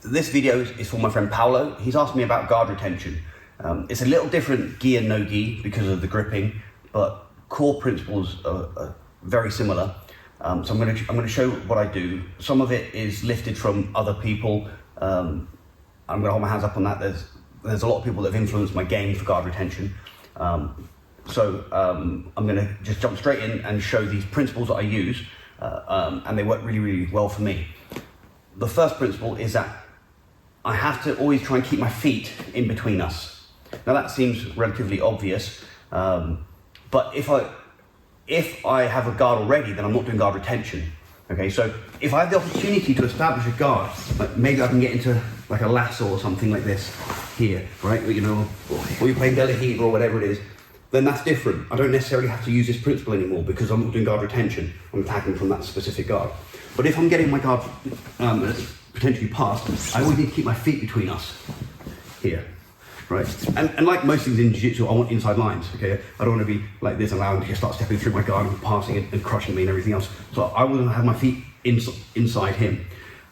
This video is for my friend Paolo. He's asked me about guard retention. It's a little different gi and no gi because of the gripping, but core principles are very similar. So I'm going to show what I do. Some of it is lifted from other people. I'm going to hold my hands up on that. There's a lot of people that have influenced my game for guard retention. I'm going to just jump straight in and show these principles that I use, and they work really, really well for me. The first principle is that I have to always try and keep my feet in between us. Now that seems relatively obvious, but if I have a guard already, then I'm not doing guard retention. Okay, so if I have the opportunity to establish a guard, like maybe I can get into like a lasso or something like this here, right? You know, or you're playing Leigh or whatever it is, then that's different. I don't necessarily have to use this principle anymore because I'm not doing guard retention. I'm attacking from that specific guard. But if I'm getting my guard potentially passed, I always need to keep my feet between us here, right? And like most things in jiu-jitsu, I want inside lines, okay? I don't want to be like this, allowing him to start stepping through my guard and passing and crushing me and everything else. So I want to have my feet inside him.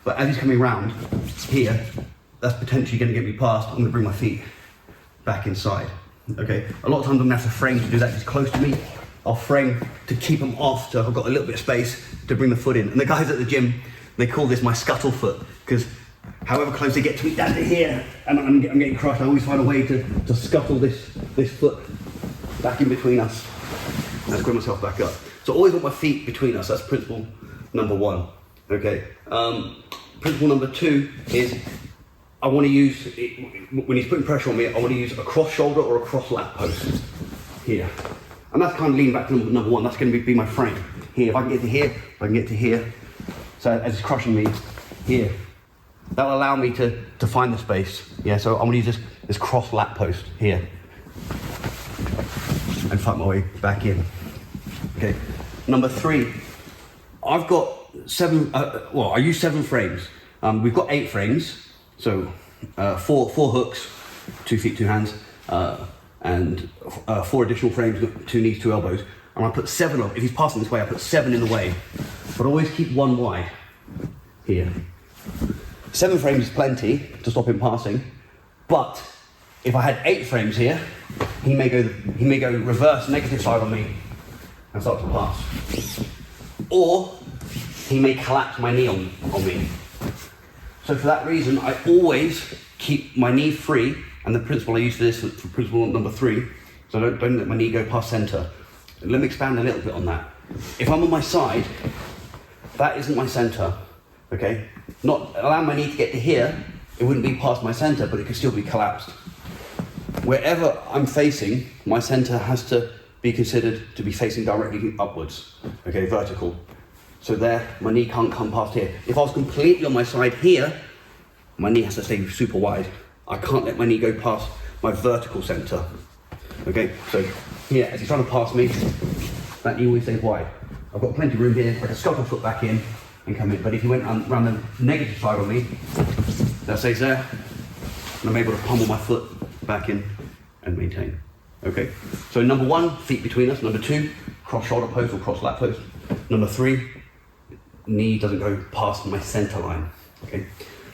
But as he's coming around here, that's potentially going to get me past. I'm going to bring my feet back inside, okay? A lot of times I'm going to have to frame to do that. He's close to me. I'll frame to keep him off, so I've got a little bit of space to bring the foot in. And the guys at the gym, they call this my scuttle foot, because however close they get to me down to here, and I'm getting crushed, I always find a way to scuttle this foot back in between us. And square myself back up. So always want my feet between us. That's principle number one, okay? Principle number two is I want to use, when he's putting pressure on me, I want to use a cross shoulder or a cross lat post here. And that's kind of leaning back to number one. That's going to be my frame here. If I can get to here, if I can get to here. So as it's crushing me here, that'll allow me to find the space. Yeah, so I'm going to use this cross lat post here and fight my way back in. Okay. Number three, I've got I use 7 frames. We've got 8 frames. So 4 hooks, 2 feet, 2 hands, and 4 additional frames, 2 knees, 2 elbows. And I put 7 of, if he's passing this way, I put 7 in the way. But always keep 1 wide here. 7 frames is plenty to stop him passing. But if I had 8 frames here, he may go reverse negative side on me and start to pass. Or he may collapse my knee on me. So for that reason, I always keep my knee free, and the principle I use for this, for principle number 3, so don't let my knee go past center. And let me expand a little bit on that. If I'm on my side, that isn't my center, okay? Not allowing my knee to get to here, it wouldn't be past my center, but it could still be collapsed. Wherever I'm facing, my center has to be considered to be facing directly upwards, okay, vertical. So there, my knee can't come past here. If I was completely on my side here, my knee has to stay super wide. I can't let my knee go past my vertical center. Okay, so here, as he's trying to pass me, that knee always stays wide. I've got plenty of room here. I can scuttle foot back in and come in. But if he went around the negative side on me, that stays there, and I'm able to pummel my foot back in and maintain. Okay, so number 1, feet between us. Number 2, cross shoulder post or cross lat post. Number 3, knee doesn't go past my center line. Okay.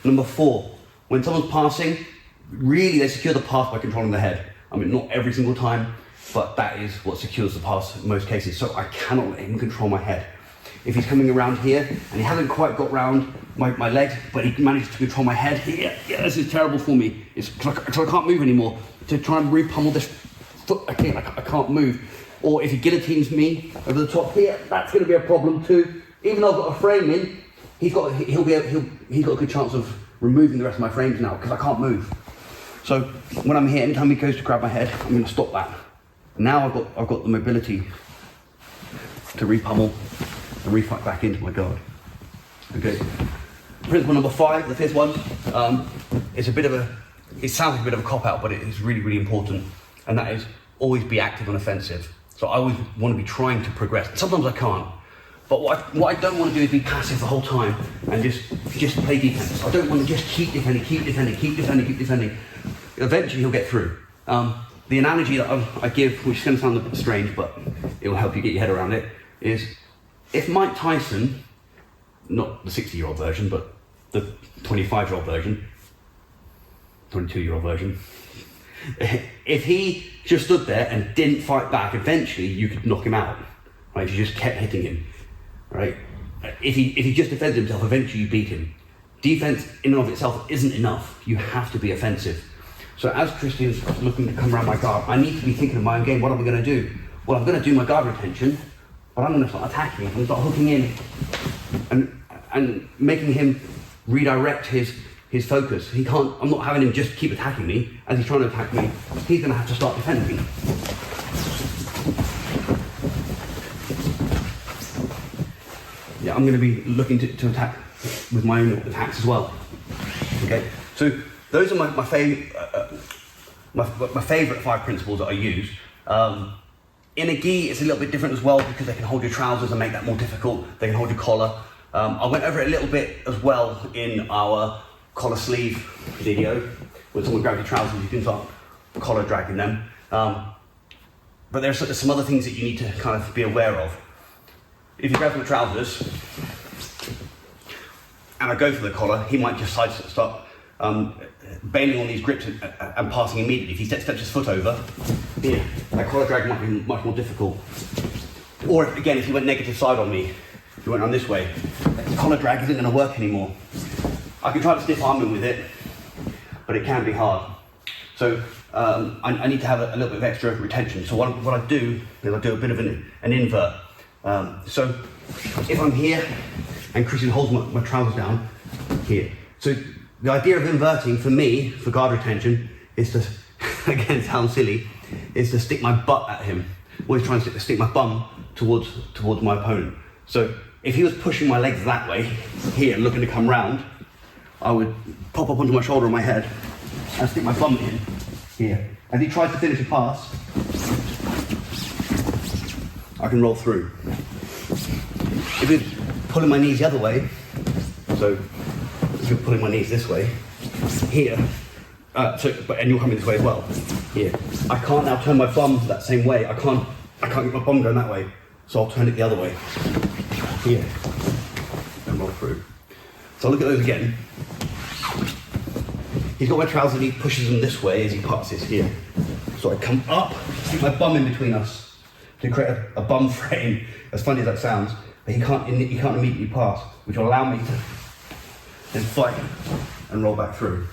Number 4, when someone's passing, really they secure the pass by controlling the head. I mean, not every single time, but that is what secures the pass in most cases. So I cannot let him control my head. If he's coming around here and he hasn't quite got round my legs, but he manages to control my head here, yeah, this is terrible for me. It's because I can't move anymore. To try and re-pummel this foot again, I can't move. Or if he guillotines me over the top here, that's going to be a problem too. Even though I've got a frame in, he's got a good chance of removing the rest of my frames now because I can't move. So when I'm here, anytime he goes to grab my head, I'm going to stop that. Now I've got the mobility to re-pummel and re-fight back into my guard. Okay. Principle number 5, the 5th one, it sounds like a bit of a cop-out, but it is really, really important, and that is always be active and offensive. So I always want to be trying to progress. Sometimes I can't. But what I don't want to do is be passive the whole time and just play defense. I don't want to just keep defending. Eventually he'll get through. The analogy that I give, which is going to sound a bit strange, but it will help you get your head around it, is if Mike Tyson, not the 60-year-old version, but the 25-year-old version, 22-year-old version. If he just stood there and didn't fight back, eventually you could knock him out, right? If you just kept hitting him, right? If he just defended himself, eventually you beat him. Defense in and of itself isn't enough. You have to be offensive. So as Christian's looking to come around my guard, I need to be thinking of my own game. What am I going to do? Well, I'm going to do my guard retention, but I'm going to start attacking. I'm going to start hooking in and making him redirect his focus. He can't. I'm not having him just keep attacking me. As he's trying to attack me, he's going to have to start defending me. Yeah, I'm going to be looking to attack with my own attacks as well. Okay, so those are my favourite 5 principles that I use. In a gi, it's a little bit different as well because they can hold your trousers and make that more difficult. They can hold your collar. I went over it a little bit as well in our collar sleeve video. When someone grabs your trousers, you can start collar dragging them. But there's some other things that you need to kind of be aware of. If you grab the trousers and I go for the collar, he might just start bailing on these grips and passing immediately. If he steps his foot over, here, that collar drag might be much more difficult. Or again, if he went negative side on me, if he went on this way, the collar drag isn't going to work anymore. I can try to stiff arm him with it, but it can be hard. So I need to have a little bit of extra retention. So what I do is I do a bit of an invert. So if I'm here and Christian holds my trousers down here. So the idea of inverting for me, for guard retention, is to, again, sound silly, is to stick my butt at him. Always trying to stick my bum towards my opponent. So if he was pushing my legs that way, here, looking to come round, I would pop up onto my shoulder and my head and stick my bum in here. As he tries to finish a pass, I can roll through. If he's pulling my knees the other way, so if you're pulling my knees this way, here, and you're coming this way as well, here, I can't now turn my bum that same way. I can't get my bum going that way, so I'll turn it the other way, here, and roll through. So look at those again. He's got my trousers and he pushes them this way as he passes here. So I come up, stick my bum in between us to create a bum frame, as funny as that sounds, but he can't immediately pass, which will allow me to then fight and roll back through.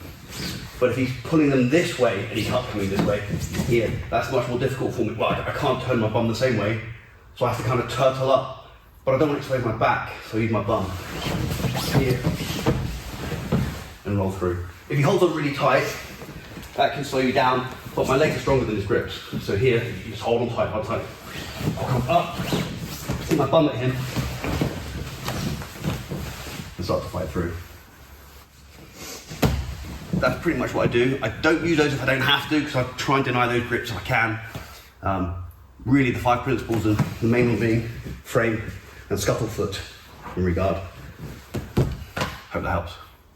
But if he's pulling them this way and he's not coming this way, here, that's much more difficult for me. Well, I can't turn my bum the same way, so I have to kind of turtle up, but I don't want to expose my back, so I use my bum here and roll through. If he holds on really tight, that can slow you down, but my legs are stronger than his grips. So here, you just hold on tight, hold tight. I'll come up, stick my bum at him, and start to fight through. That's pretty much what I do. I don't use those if I don't have to, because I try and deny those grips if I can. Really, the 5 principles, and the main one being frame and scuttlefoot in regard. Hope that helps.